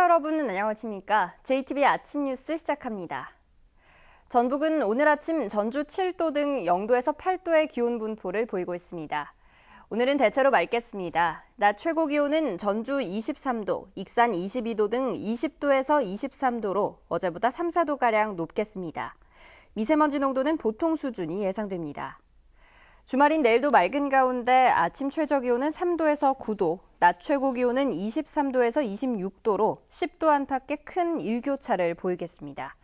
여러분 안녕하십니까? JTBC 아침 뉴스 시작합니다. 전북은 오늘 아침 전주 7도 등 0도에서 8도의 기온 분포를 보이고 있습니다. 오늘은 대체로 맑겠습니다. 낮 최고 기온은 전주 23도, 익산 22도 등 20도에서 23도로 어제보다 3, 4도가량 높겠습니다. 미세먼지 농도는 보통 수준이 예상됩니다. 주말인 내일도 맑은 가운데 아침 최저 기온은 3도에서 9도, 낮 최고 기온은 23도에서 26도로 10도 안팎의 큰 일교차를 보이겠습니다.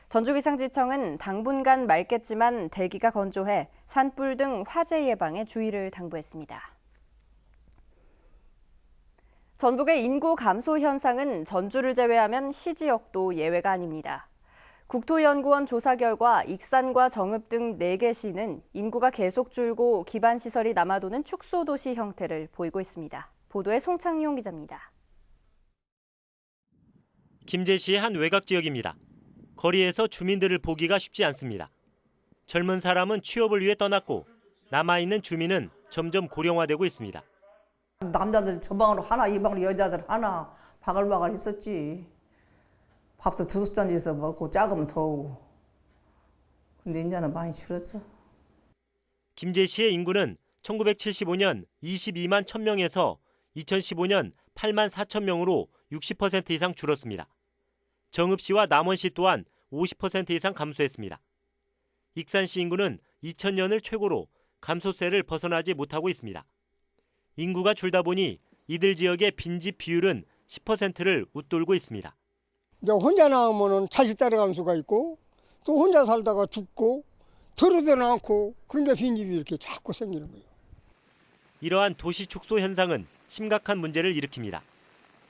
전주기상지청은 당분간 맑겠지만 대기가 건조해 산불 등 화재 예방에 주의를 당부했습니다. 전북의 인구 감소 현상은 전주를 제외하면 시 지역도 예외가 아닙니다. 국토연구원 조사 결과 익산과 정읍 등 4개 시는 인구가 계속 줄고 기반시설이 남아도는 축소도시 형태를 보이고 있습니다. 보도에 송창용 기자입니다. 김제시의 한 외곽 지역입니다. 거리에서 주민들을 보기가 쉽지 않습니다. 젊은 사람은 취업을 위해 떠났고 남아있는 주민은 점점 고령화되고 있습니다. 남자들 저 방으로 하나, 이 방으로 여자들 하나 바글바글 있었지. 밥도 2잔에서 먹고 작으면 더우고. 근데 이제는 많이 줄었어. 김제시의 인구는 1975년 22만 1000명에서 2015년 8만 4천 명으로 60% 이상 줄었습니다. 정읍시와 남원시 또한 50% 이상 감소했습니다. 익산시 인구는 2000년을 최고로 감소세를 벗어나지 못하고 있습니다. 인구가 줄다 보니 이들 지역의 빈집 비율은 10%를 웃돌고 있습니다. 이제 혼자 나오면은 다시 따라갈 수가 있고 또 혼자 살다가 죽고 들어도 않고 그런 게 빈집이 이렇게 자꾸 생기는 거예요. 이러한 도시 축소 현상은 심각한 문제를 일으킵니다.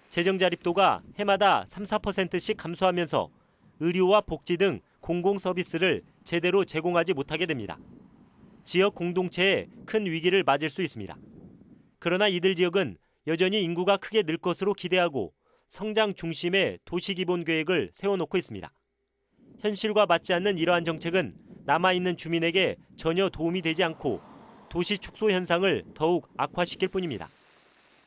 재정 자립도가 해마다 3, 4%씩 감소하면서 의료와 복지 등 공공 서비스를 제대로 제공하지 못하게 됩니다. 지역 공동체에 큰 위기를 맞을 수 있습니다. 그러나 이들 지역은 여전히 인구가 크게 늘 것으로 기대하고 성장 중심의 도시기본계획을 세워놓고 있습니다. 현실과 맞지 않는 이러한 정책은 남아있는 주민에게 전혀 도움이 되지 않고 도시 축소 현상을 더욱 악화시킬 뿐입니다.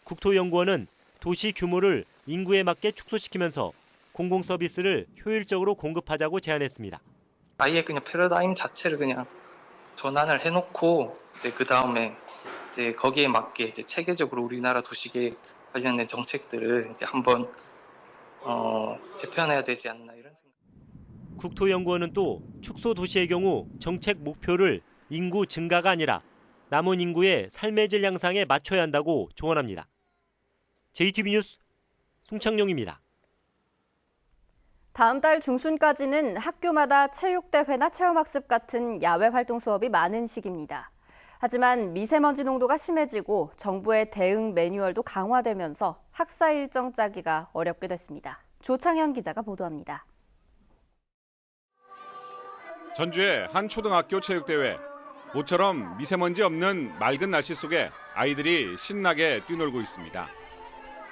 국토연구원은 도시 규모를 인구에 맞게 축소시키면서 공공서비스를 효율적으로 공급하자고 제안했습니다. 아예 그냥 패러다임 자체를 그냥 전환을 해놓고 이제 그 다음에 이제 거기에 맞게 이제 체계적으로 우리나라 도시계획 관련된 정책들을 이제 한번 재편해야 되지 않나 이런 생각. 국토연구원은 또 축소 도시의 경우 정책 목표를 인구 증가가 아니라 남은 인구의 삶의 질 향상에 맞춰야 한다고 조언합니다. JTBC 뉴스 송창용입니다. 다음 달 중순까지는 학교마다 체육대회나 체험학습 같은 야외 활동 수업이 많은 시기입니다. 하지만 미세먼지 농도가 심해지고 정부의 대응 매뉴얼도 강화되면서 학사 일정 짜기가 어렵게 됐습니다. 조창현 기자가 보도합니다. 전주의 한 초등학교 체육대회. 모처럼 미세먼지 없는 맑은 날씨 속에 아이들이 신나게 뛰놀고 있습니다.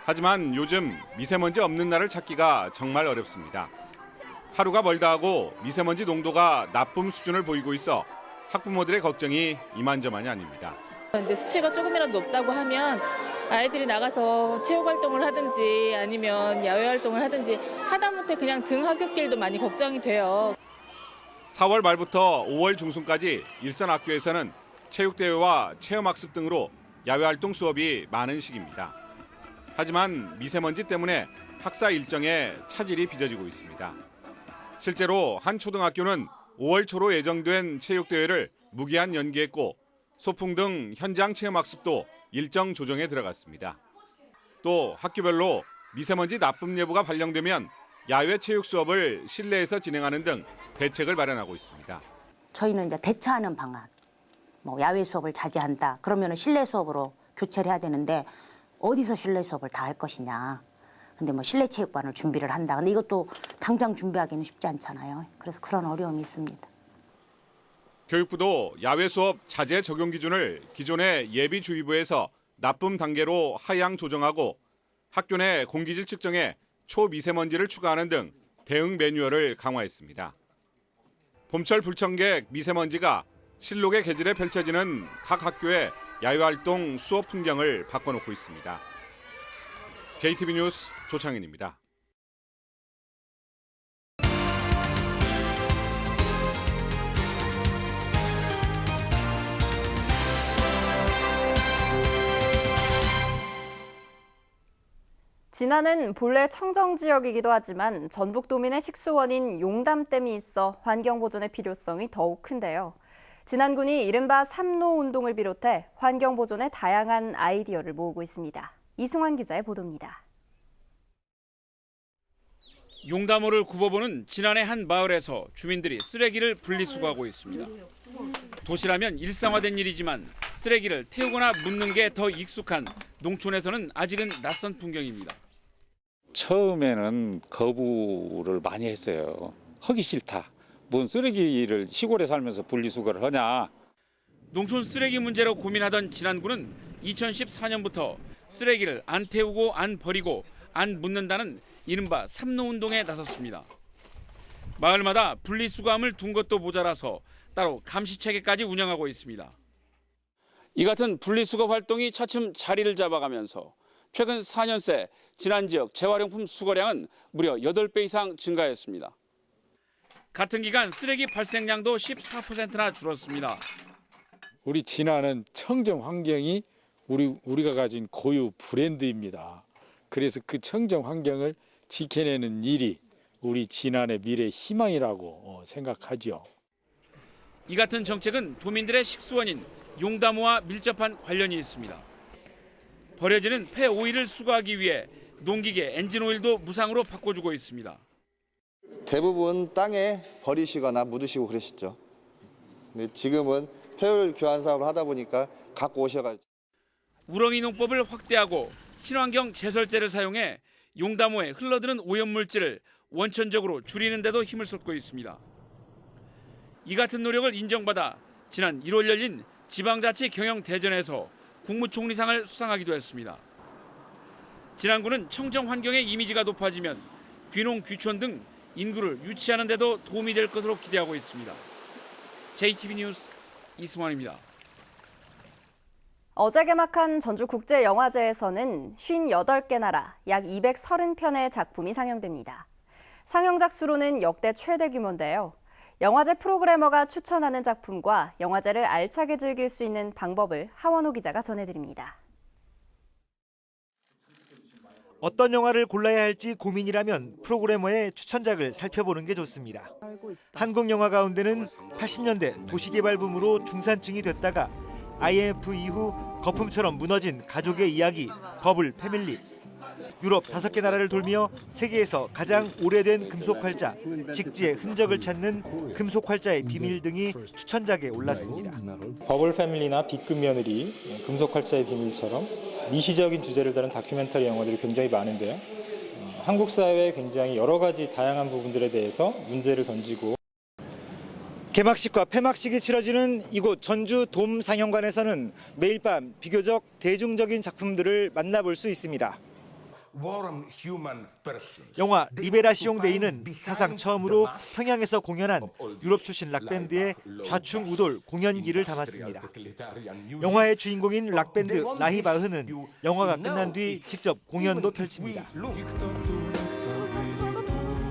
하지만 요즘 미세먼지 없는 날을 찾기가 정말 어렵습니다. 하루가 멀다 하고 미세먼지 농도가 나쁨 수준을 보이고 있어 학부모들의 걱정이 이만저만이 아닙니다. 이제 수치가 조금이라도 높다고 하면 아이들이 나가서 체육 활동을 하든지 아니면 야외 활동을 하든지 하다못해 그냥 등 하굣길도 많이 걱정이 돼요. 4월 말부터 5월 중순까지 일선 학교에서는 체육대회와 체험학습 등으로 야외 활동 수업이 많은 시기입니다. 하지만 미세먼지 때문에 학사 일정에 차질이 빚어지고 있습니다. 실제로 한 초등학교는 5월 초로 예정된 체육대회를 무기한 연기했고 소풍 등 현장 체험학습도 일정 조정에 들어갔습니다. 또 학교별로 미세먼지 나쁨 예보가 발령되면 야외 체육 수업을 실내에서 진행하는 등 대책을 마련하고 있습니다. 저희는 이제 대처하는 방안, 야외 수업을 자제한다. 그러면 실내 수업으로 교체를 해야 되는데 어디서 실내 수업을 다 할 것이냐. 근데 실내 체육관을 준비를 한다. 근데 이것도 당장 준비하기는 쉽지 않잖아요. 그래서 그런 어려움이 있습니다. 교육부도 야외 수업 자제 적용 기준을 기존의 예비주의부에서 나쁨 단계로 하향 조정하고 학교 내 공기질 측정에 초미세먼지를 추가하는 등 대응 매뉴얼을 강화했습니다. 봄철 불청객 미세먼지가 실록의 계절에 펼쳐지는 각 학교의 야외활동 수업 풍경을 바꿔놓고 있습니다. JTBC 뉴스 조창현입니다. 진안은 본래 청정 지역이기도 하지만 전북도민의 식수원인 용담댐이 있어 환경보존의 필요성이 더욱 큰데요. 진안군이 이른바 삼노운동을 비롯해 환경보존에 다양한 아이디어를 모으고 있습니다. 이승환 기자의 보도입니다. 용담호를 굽어보는 진안의 한 마을에서 주민들이 쓰레기를 분리수거하고 있습니다. 도시라면 일상화된 일이지만 쓰레기를 태우거나 묻는 게 더 익숙한 농촌에서는 아직은 낯선 풍경입니다. 처음에는 거부를 많이 했어요. 하기 싫다. 뭔 쓰레기를 시골에 살면서 분리수거를 하냐. 농촌 쓰레기 문제로 고민하던 진안군은 2014년부터 쓰레기를 안 태우고 안 버리고 안 묻는다는 이른바 삼노운동에 나섰습니다. 마을마다 분리수거함을 둔 것도 모자라서 따로 감시체계까지 운영하고 있습니다. 이 같은 분리수거 활동이 차츰 자리를 잡아가면서 최근 4년 새 진안 지역 재활용품 수거량은 무려 8배 이상 증가했습니다. 같은 기간 쓰레기 발생량도 14%나 줄었습니다. 우리 진안은 청정 환경이 우리가 가진 고유 브랜드입니다. 그래서 그 청정 환경을 지켜내는 일이 우리 진안의 미래 희망이라고 생각하죠. 이 같은 정책은 도민들의 식수원인 용담호와 밀접한 관련이 있습니다. 버려지는 폐오일을 수거하기 위해 농기계 엔진오일도 무상으로 바꿔주고 있습니다. 대부분 땅에 버리시거나 묻으시고 그러시죠. 근데 지금은 폐오일 교환 사업을 하다 보니까 갖고 오셔가지고. 우렁이 농법을 확대하고 친환경 제설제를 사용해 용담호에 흘러드는 오염물질을 원천적으로 줄이는 데도 힘을 쏟고 있습니다. 이 같은 노력을 인정받아 지난 1월 열린 지방자치 경영대전에서 국무총리상을 수상하기도 했습니다. 진안군은 청정 환경의 이미지가 높아지면 귀농, 귀촌 등 인구를 유치하는 데도 도움이 될 것으로 기대하고 있습니다. JTB 뉴스 이승환입니다. 어제 개막한 전주국제영화제에서는 58개 나라 약 230편의 작품이 상영됩니다. 상영작 수로는 역대 최대 규모인데요. 영화제 프로그래머가 추천하는 작품과 영화제를 알차게 즐길 수 있는 방법을 하원호 기자가 전해드립니다. 어떤 영화를 골라야 할지 고민이라면 프로그래머의 추천작을 살펴보는 게 좋습니다. 한국 영화 가운데는 80년대 도시개발 붐으로 중산층이 됐다가 IMF 이후 거품처럼 무너진 가족의 이야기 버블 패밀리, 유럽 5개 나라를 돌며 세계에서 가장 오래된 금속활자, 직지의 흔적을 찾는 금속활자의 비밀 등이 추천작에 올랐습니다. 버블 패밀리나 B급 며느리, 금속활자의 비밀처럼 미시적인 주제를 다룬 다큐멘터리 영화들이 굉장히 많은데요. 한국 사회의 굉장히 여러 가지 다양한 부분들에 대해서 문제를 던지고 개막식과 폐막식이 치러지는 이곳 전주 돔 상영관에서는 매일 밤 비교적 대중적인 작품들을 만나볼 수 있습니다. 영화 리베라시옹 데이는 사상 처음으로 평양에서 공연한 유럽 출신 락밴드의 좌충우돌 공연기를 담았습니다. 영화의 주인공인 락밴드 라히바흐는 영화가 끝난 뒤 직접 공연도 펼칩니다.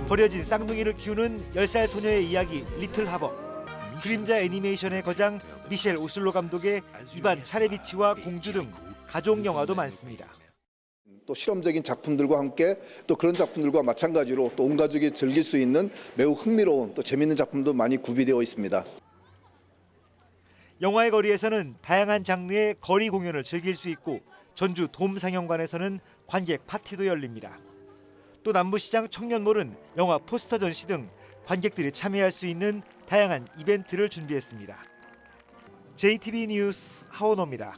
버려진 쌍둥이를 키우는 10살 소녀의 이야기 리틀 하버, 그림자 애니메이션의 거장 미셸 오슬로 감독의 이반 차레비치와 공주 등 가족 영화도 많습니다. 또 실험적인 작품들과 함께 또 그런 작품들과 마찬가지로 또 온 가족이 즐길 수 있는 매우 흥미로운 또 재미있는 작품도 많이 구비되어 있습니다. 영화의 거리에서는 다양한 장르의 거리 공연을 즐길 수 있고 전주 돔 상영관에서는 관객 파티도 열립니다. 또 남부시장 청년몰은 영화 포스터 전시 등 관객들이 참여할 수 있는 다양한 이벤트를 준비했습니다. JTB 뉴스 하원호입니다.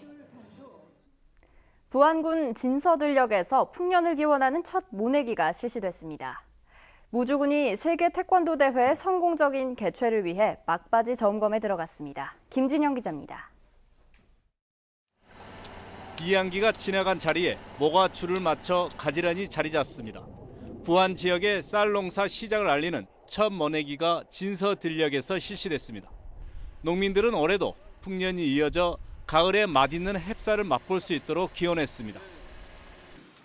부안군 진서들역에서 풍년을 기원하는 첫 모내기가 실시됐습니다. 무주군이 세계 태권도 대회 성공적인 개최를 위해 막바지 점검에 들어갔습니다. 김진영 기자입니다. 이항기가 지나간 자리에 모가 줄을 맞춰 가지런히 자리 잡습니다. 부안 지역의 쌀 농사 시작을 알리는 첫 모내기가 진서들역에서 실시됐습니다. 농민들은 올해도 풍년이 이어져 가을에 맛있는 햅쌀을 맛볼 수 있도록 기원했습니다.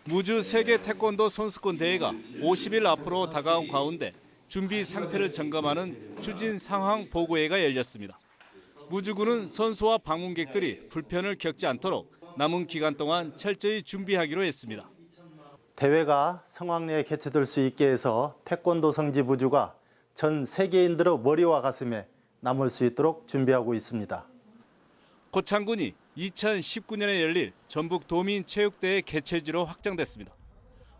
무주 세계 태권도 선수권 대회가 50일 앞으로 다가온 가운데 준비 상태를 점검하는 추진 상황 보고회가 열렸습니다. 무주군은 선수와 방문객들이 불편을 겪지 않도록 남은 기간 동안 철저히 준비하기로 했습니다. 대회가 성황리에 개최될 수 있게 해서 태권도 성지 부주가 전 세계인들의 머리와 가슴에 남을 수 있도록 준비하고 있습니다. 고창군이 2019년에 열릴 전북 도민체육대회 개최지로 확정됐습니다.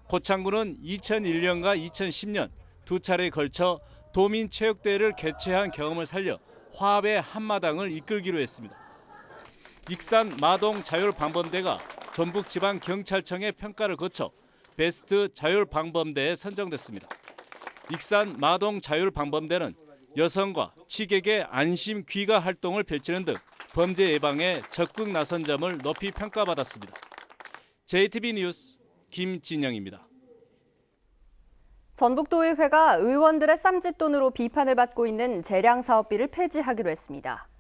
고창군은 2001년과 2010년 두 차례에 걸쳐 도민체육대회를 개최한 경험을 살려 화합의 한마당을 이끌기로 했습니다. 익산 마동 자율방범대가 전북지방경찰청의 평가를 거쳐 베스트 자율방범대에 선정됐습니다. 익산 마동 자율방범대는 여성과 취객의 안심 귀가 활동을 펼치는 등 범죄 예방에 적극 나선 점을 높이 평가받았습니다. JTB 뉴스 김진영입니다. 전북도의회가 의원들의 쌈짓돈으로 비판을 받고 있는 재량사업비를 폐지하기로 했습니다.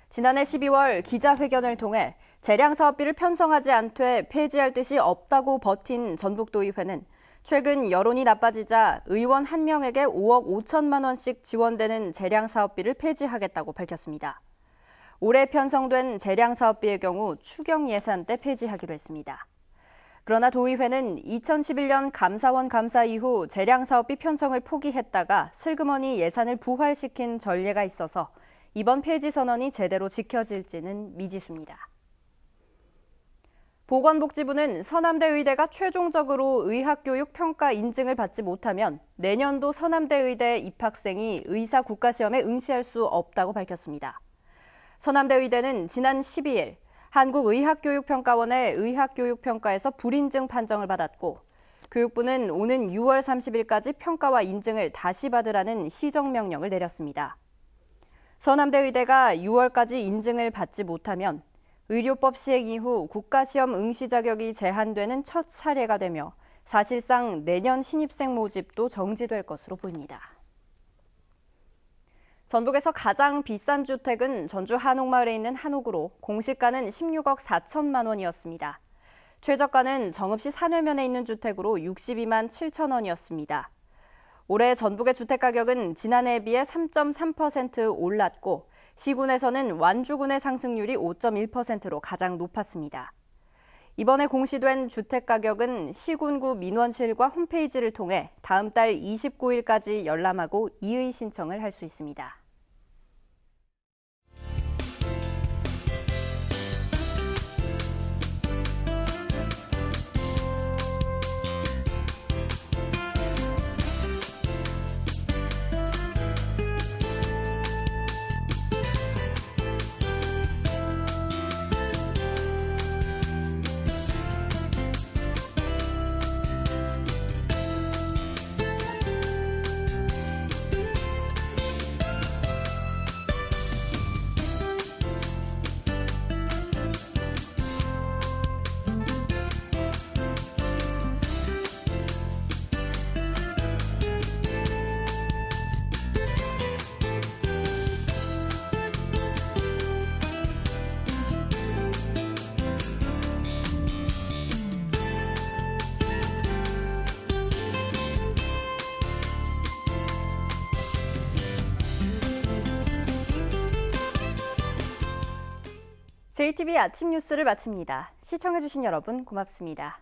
지난해 12월 기자회견을 통해 재량사업비를 편성하지 않되 폐지할 뜻이 없다고 버틴 전북도의회는 최근 여론이 나빠지자 의원 1명에게 5억 5천만 원씩 지원되는 재량사업비를 폐지하겠다고 밝혔습니다. 올해 편성된 재량사업비의 경우 추경 예산 때 폐지하기로 했습니다. 그러나 도의회는 2011년 감사원 감사 이후 재량사업비 편성을 포기했다가 슬그머니 예산을 부활시킨 전례가 있어서 이번 폐지 선언이 제대로 지켜질지는 미지수입니다. 보건복지부는 서남대 의대가 최종적으로 의학교육 평가 인증을 받지 못하면 내년도 서남대 의대 입학생이 의사 국가시험에 응시할 수 없다고 밝혔습니다. 서남대 의대는 지난 12일 한국의학교육평가원의 의학교육평가에서 불인증 판정을 받았고 교육부는 오는 6월 30일까지 평가와 인증을 다시 받으라는 시정명령을 내렸습니다. 서남대 의대가 6월까지 인증을 받지 못하면 의료법 시행 이후 국가시험 응시 자격이 제한되는 첫 사례가 되며 사실상 내년 신입생 모집도 정지될 것으로 보입니다. 전북에서 가장 비싼 주택은 전주 한옥마을에 있는 한옥으로 공시가는 16억 4천만 원이었습니다. 최저가는 정읍시 산회면에 있는 주택으로 62만 7천 원이었습니다. 올해 전북의 주택가격은 지난해에 비해 3.3% 올랐고 시군에서는 완주군의 상승률이 5.1%로 가장 높았습니다. 이번에 공시된 주택가격은 시군구 민원실과 홈페이지를 통해 다음 달 29일까지 열람하고 이의 신청을 할 수 있습니다. JTB 아침 뉴스를 마칩니다. 시청해주신 여러분 고맙습니다.